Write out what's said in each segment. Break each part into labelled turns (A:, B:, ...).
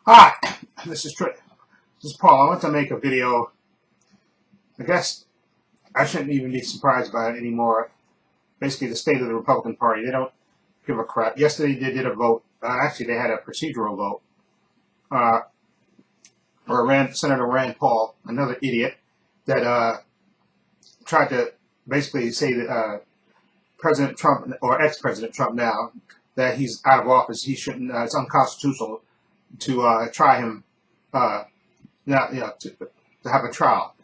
A: Hi, this is Paul. I want to make a video. I guess I shouldn't even be surprised by it anymore. Basically, the state of the Republican Party. They don't give a crap. Yesterday they did a vote. Actually, they had a procedural vote. Where Senator Rand Paul, another idiot, that tried to basically say that President Trump, or ex-President Trump now, that he's out of office. He shouldn't. It's unconstitutional to try him. To have a trial.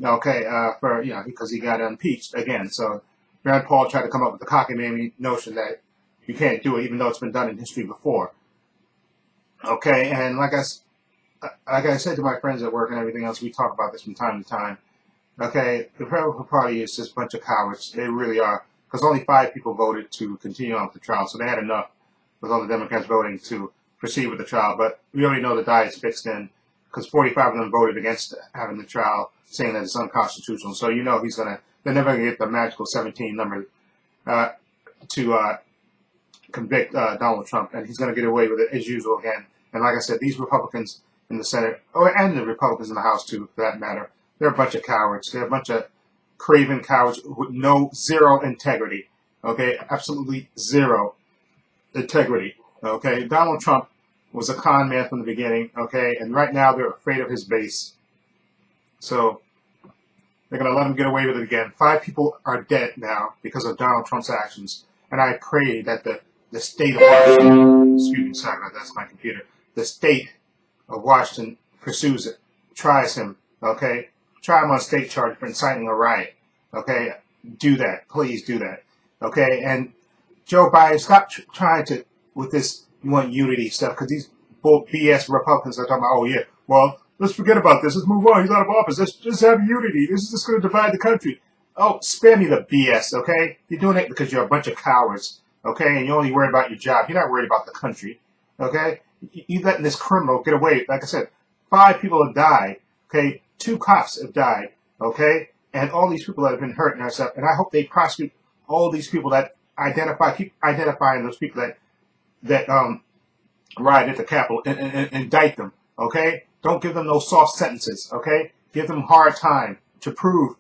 A: Okay, because he got impeached again. So Rand Paul tried to come up with the cockamamie notion that you can't do it, even though it's been done in history before. Okay, and like I said to my friends at work and everything else, we talk about this from time to time. Okay, the Republican Party is just a bunch of cowards. They really are, because only 5 people voted to continue on with the trial, so they had enough with all the Democrats voting to proceed with the trial. But we already know the die is fixed in, because 45 of them voted against having the trial, saying that it's unconstitutional. So you know they're never going to get the magical 17 number to convict Donald Trump, and he's going to get away with it as usual again. And like I said, these Republicans in the Senate, and the Republicans in the House too, for that matter, they're a bunch of cowards. They're a bunch of craven cowards with zero integrity. Okay, absolutely zero integrity. Okay, Donald Trump was a con man from the beginning. Okay, and right now they're afraid of his base. So they're going to let him get away with it again. 5 people are dead now because of Donald Trump's actions. And I pray that the state of Washington, excuse me, sorry about that, that's my computer. The state of Washington pursues it, tries him, okay? Try him on state charge for inciting a riot, okay? Do that. Please do that, okay? And Joe Biden, stop trying to, with this, you want unity stuff, because these BS Republicans are talking about, oh yeah, well, let's forget about this. Let's move on. He's out of office. Let's just have unity. This is just going to divide the country. Oh, spare me the BS, okay? You're doing it because you're a bunch of cowards, okay? And you're only worried about your job. You're not worried about the country, okay? You're letting this criminal get away. Like I said, 5 people have died, okay? 2 cops have died, okay? And all these people that have been hurt and stuff. And I hope they prosecute all these people that keep identifying those people that riot at the Capitol and indict them, okay? Don't give them those soft sentences, okay? Give them hard time to prove,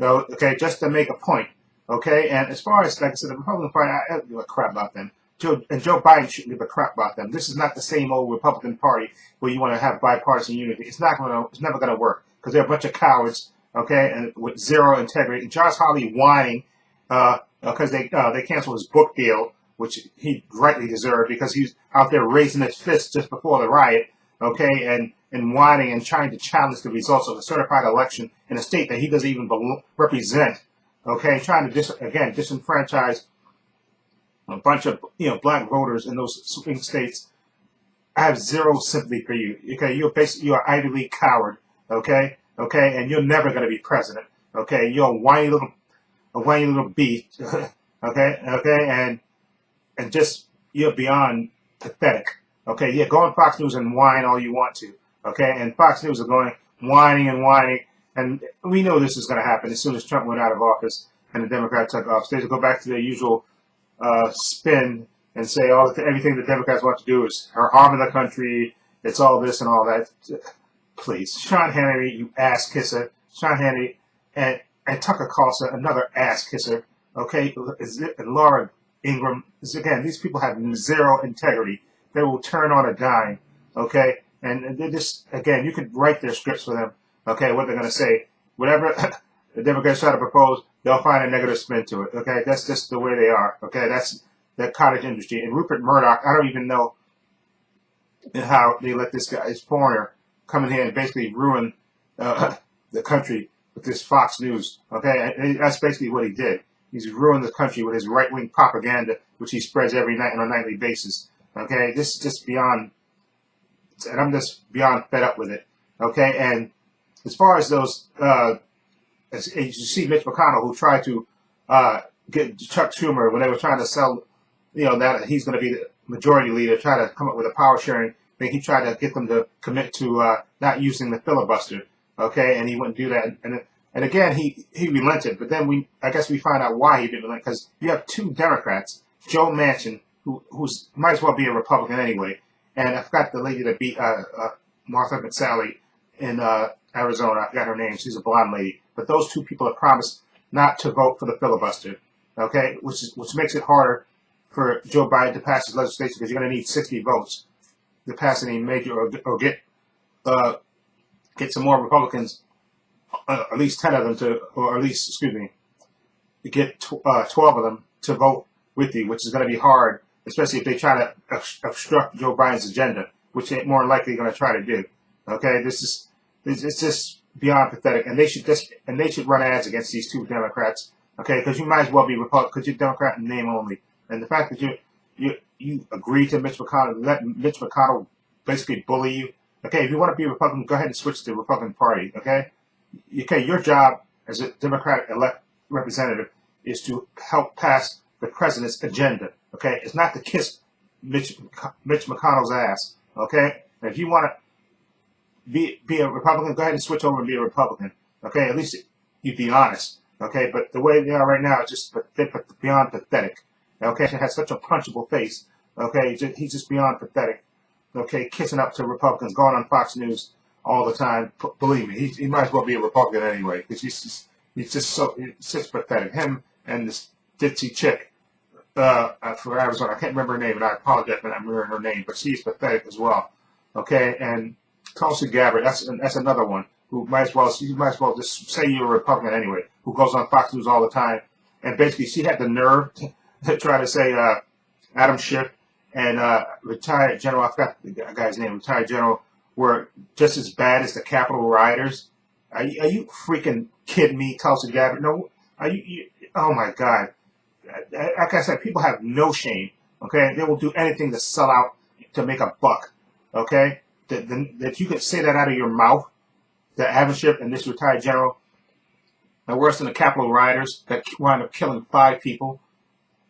A: okay, just to make a point, okay? And as far as, like I said, the Republican Party, I don't give a crap about them. Joe Biden shouldn't give a crap about them. This is not the same old Republican Party where you want to have bipartisan unity. It's never gonna work, because they're a bunch of cowards, okay, and with zero integrity. And Josh Hawley whining because they canceled his book deal, which he rightly deserved, because he's out there raising his fist just before the riot, okay, and whining and trying to challenge the results of a certified election in a state that he doesn't even represent, okay, trying to disenfranchise a bunch of black voters in those swing states. I have zero sympathy for you. Okay, you're an Ivy League coward. Okay, and you're never going to be president. Okay, you're a whiny little beast. okay, and just you're beyond pathetic. Okay, yeah, go on Fox News and whine all you want to. Okay, and Fox News are going whining, and we know this is going to happen as soon as Trump went out of office and the Democrats took office. They will go back to their usual spin and say everything the Democrats want to do is harm the country. It's all this and all that. Please, Sean Hannity, you ass kisser. Sean Hannity and Tucker Carlson, another ass kisser. Okay, and Laura Ingraham. Again, these people have zero integrity. They will turn on a dime. Okay, and they just, again, you could write their scripts for them. Okay, what they're going to say, whatever the Democrats try to propose, they'll find a negative spin to it. Okay, that's just the way they are. Okay, that's the cottage industry. And Rupert Murdoch, I don't even know how they let this guy, this foreigner, come in here and basically ruin the country with this Fox News. Okay, and that's basically what he did. He's ruined the country with his right-wing propaganda, which he spreads every night on a nightly basis. Okay, this is just beyond, and I'm just beyond fed up with it. Okay, and as far as those, as you see Mitch McConnell, who tried to get Chuck Schumer when they were trying to sell, that he's going to be the majority leader, try to come up with a power sharing thing. He tried to get them to commit to not using the filibuster. Okay, and he wouldn't do that. And again, he relented. But then I guess we find out why he didn't relent, because you have 2 Democrats, Joe Manchin, who's might as well be a Republican anyway, and I forgot the lady that beat Martha McSally in Arizona. I forgot her name. She's a blonde lady. But those two people have promised not to vote for the filibuster. Okay, which makes it harder for Joe Biden to pass his legislation because you're going to need 60 votes to pass any major or get some more Republicans, at least 10 of them or at least, excuse me, to get 12 of them to vote with you, which is going to be hard, especially if they try to obstruct Joe Biden's agenda, which they're more likely going to try to do. Okay, it's just beyond pathetic, and they should run ads against these two Democrats. Okay, because you might as well be Republican because you're Democrat in name only, and the fact that you agree to Mitch McConnell, let Mitch McConnell basically bully you. Okay, if you want to be a Republican, go ahead and switch to the Republican Party. Okay, your job as a Democratic representative is to help pass the president's agenda. Okay, it's not to kiss Mitch McConnell's ass. Okay, and if you want to be a Republican, go ahead and switch over and be a Republican. Okay, at least you'd be honest. Okay, but the way they are right now is just beyond pathetic. Okay, he has such a punchable face. Okay, he's just beyond pathetic. Okay, kissing up to Republicans, going on Fox News all the time. Believe me, he might as well be a Republican anyway, because he's just pathetic. Him and this ditzy chick for Arizona, I can't remember her name, and I apologize for not remembering her name, but she's pathetic as well. Okay, and Tulsi Gabbard, that's another one who might as well just say you're a Republican anyway, who goes on Fox News all the time, and basically she had the nerve to try to say Adam Schiff and retired general, I forgot the guy's name, retired general, were just as bad as the Capitol rioters. Are you freaking kidding me, Tulsi Gabbard? No, oh my God. Like I said, people have no shame, okay? They will do anything to sell out to make a buck, okay? That you could say that out of your mouth, that Adam Schiff and this retired general are worse than the Capitol rioters that wound up killing 5 people.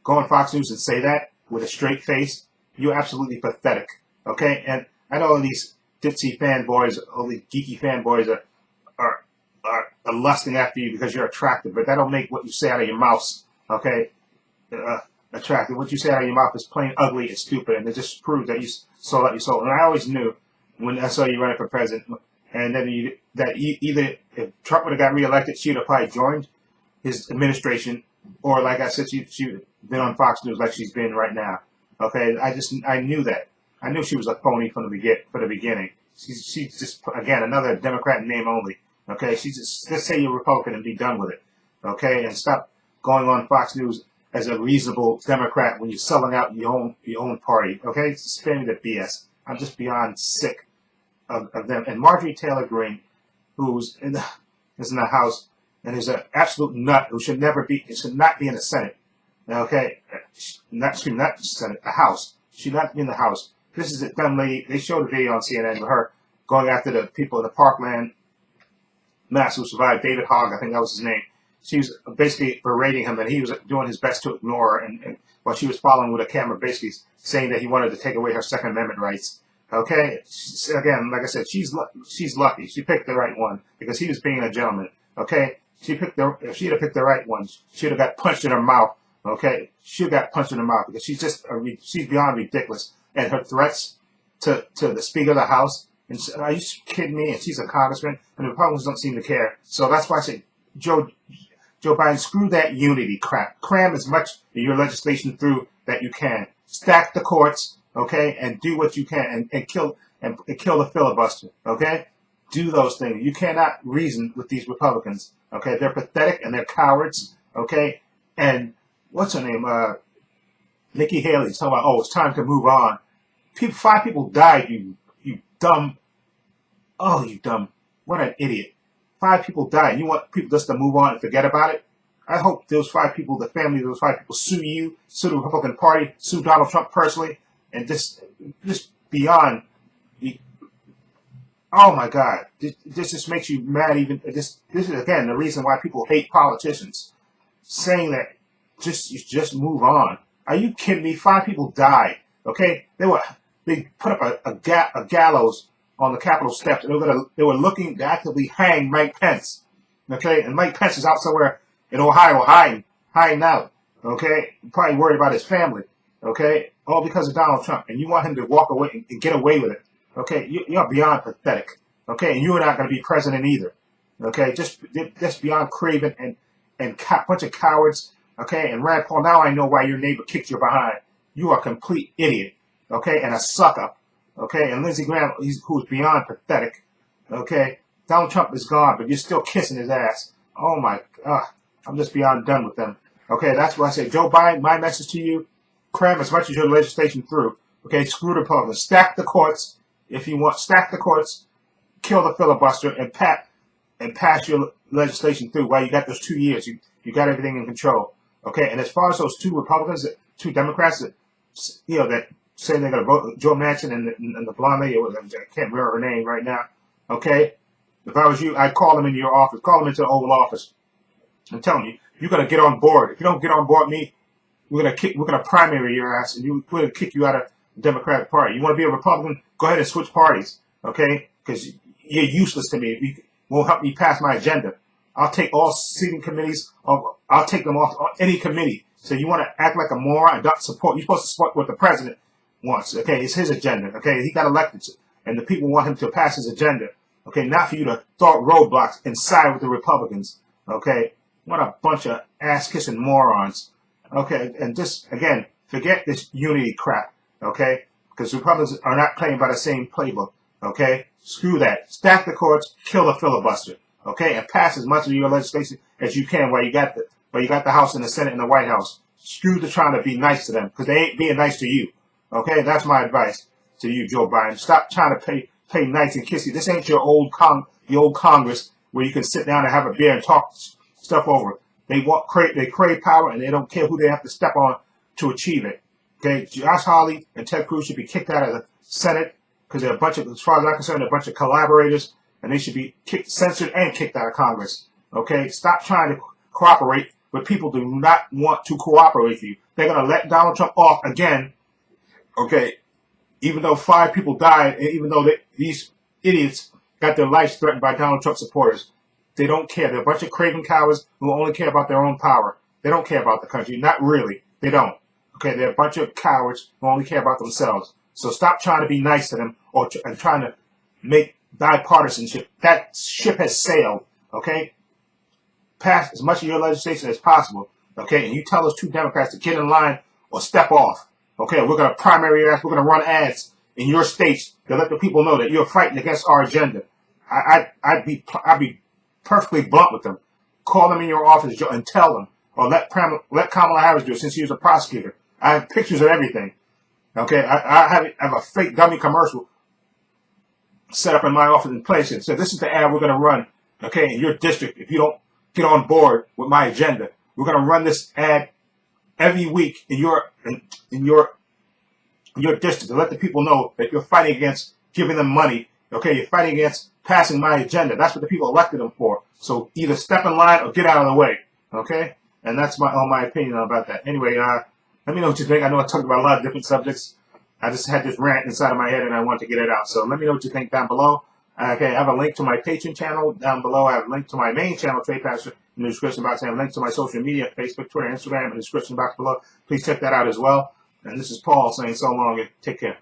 A: Go on Fox News and say that with a straight face. You're absolutely pathetic, okay? And I know all these ditzy fanboys, all these geeky fanboys are lusting after you because you're attractive, but that don't make what you say out of your mouth, okay, attractive. What you say out of your mouth is plain ugly and stupid, and it just proves that you sold out your soul. And I always knew when I saw you running for president, and then either if Trump would have got reelected, she would have probably joined his administration, or like I said, she'd been on Fox News like she's been right now. Okay, I knew that. I knew she was a phony from the beginning. She's just, again, another Democrat in name only. Okay, she's just say you're Republican and be done with it. Okay, and stop going on Fox News as a reasonable Democrat when you're selling out your own party. Okay, spare me the BS. I'm just beyond sick of them. And Marjorie Taylor Greene, who's is in the House and is an absolute nut who should not be in the Senate. Okay, not the Senate, the House. She should not be in the House. This is a dumb lady. They showed a video on CNN with her going after the people in the Parkland mass who survived, David Hogg, I think that was his name. She was basically berating him, and he was doing his best to ignore her, and while she was following with a camera, basically saying that he wanted to take away her Second Amendment rights. Okay, again, like I said, she's lucky. She picked the right one because he was being a gentleman. Okay, if she'd have picked the right one, she'd have got punched in her mouth. Okay, she got punched in the mouth because she's beyond ridiculous. And her threats to the Speaker of the House, and are you kidding me? And she's a congressman, and the Republicans don't seem to care. So that's why I say, Joe Biden, screw that unity crap. Cram as much of your legislation through that you can. Stack the courts, okay, and do what you can, and kill the filibuster, okay? Do those things. You cannot reason with these Republicans, okay? They're pathetic and they're cowards, okay? And what's her name? Nikki Haley's talking about, it's time to move on. 5 people died, you dumb. Oh, you dumb. What an idiot. 5 people died. You want people just to move on and forget about it? I hope those 5 people, the family of those 5 people, sue you, sue the Republican Party, sue Donald Trump personally, and just beyond. Oh my God. This just makes you mad. Even this is again the reason why people hate politicians. Saying that just move on. Are you kidding me? 5 people died. Okay, they put up a gallows on the Capitol steps, and they were looking to actively hang Mike Pence. Okay, and Mike Pence is out somewhere in Ohio hiding out. Okay, probably worried about his family. Okay, all because of Donald Trump, and you want him to walk away and get away with it. Okay, you're beyond pathetic. Okay, and you're not going to be president either. Okay, just beyond craven and bunch of cowards. Okay, and Rand Paul, now I know why your neighbor kicked you behind. You are a complete idiot. Okay, and a sucker. Okay, and Lindsey Graham, who's beyond pathetic. Okay, Donald Trump is gone, but you're still kissing his ass. Oh my God, I'm just beyond done with them. Okay, that's why I say, Joe Biden, my message to you, cram as much as your legislation through. Okay, screw the Republicans. Stack the courts if you want. Stack the courts, kill the filibuster, and pass your legislation through. While you got those 2 years, you got everything in control. Okay, and as far as those two Republicans, two Democrats that that say they're going to vote, Joe Manchin and the blonde lady, I can't remember her name right now. Okay, if I was you, I'd call them into your office, call them into the Oval Office. I'm telling you, you're going to get on board. If you don't get on board me, we're gonna primary your ass, and we're gonna kick you out of the Democratic Party. You want to be a Republican? Go ahead and switch parties, okay? Because you're useless to me. If you won't help me pass my agenda, I'll take all seating committees. I'll take them off any committee. So you want to act like a moron and not support? You're supposed to support what the president wants, okay? It's his agenda, okay? He got elected, and the people want him to pass his agenda, okay? Not for you to throw up roadblocks and side with the Republicans, okay? What a bunch of ass-kissing morons. Okay, and just, again, forget this unity crap, okay? Because Republicans are not playing by the same playbook, okay? Screw that. Stack the courts, kill the filibuster, okay? And pass as much of your legislation as you can while you got the House and the Senate and the White House. Screw the trying to be nice to them, because they ain't being nice to you, okay? That's my advice to you, Joe Biden. Stop trying to play nice and kissy. This ain't your old Congress where you can sit down and have a beer and talk stuff over. They crave power, and they don't care who they have to step on to achieve it. Okay, Josh Hawley and Ted Cruz should be kicked out of the Senate because they're a bunch of, as far as I'm concerned, they're a bunch of collaborators, and they should be censored and kicked out of Congress. Okay, stop trying to cooperate with people who do not want to cooperate with you. They're going to let Donald Trump off again. Okay, even though 5 people died, and even though these idiots got their lives threatened by Donald Trump supporters. They don't care. They're a bunch of craven cowards who only care about their own power. They don't care about the country. Not really. They don't. Okay, they're a bunch of cowards who only care about themselves. So stop trying to be nice to them and trying to make bipartisanship. That ship has sailed. Okay? Pass as much of your legislation as possible. Okay? And you tell those 2 Democrats to get in line or step off. Okay? We're going to primary ads. We're going to run ads in your states to let the people know that you're fighting against our agenda. I'd be perfectly blunt with them. Call them in your office and tell them, or let Kamala Harris do it since she was a prosecutor. I have pictures of everything. Okay, I have a fake dummy commercial set up in my office in place and said, this is the ad we're going to run. Okay, in your district, if you don't get on board with my agenda, we're going to run this ad every week in your district to let the people know that you're fighting against giving them money. Okay, you're fighting against passing my agenda. That's what the people elected them for. So either step in line or get out of the way. Okay? And that's my opinion about that. Anyway, let me know what you think. I know I talked about a lot of different subjects. I just had this rant inside of my head and I want to get it out. So let me know what you think down below. Okay, I have a link to my Patreon channel down below. I have a link to my main channel, Trepacer, in the description box. I have a link to my social media, Facebook, Twitter, Instagram, in the description box below. Please check that out as well. And this is Paul saying so long and take care.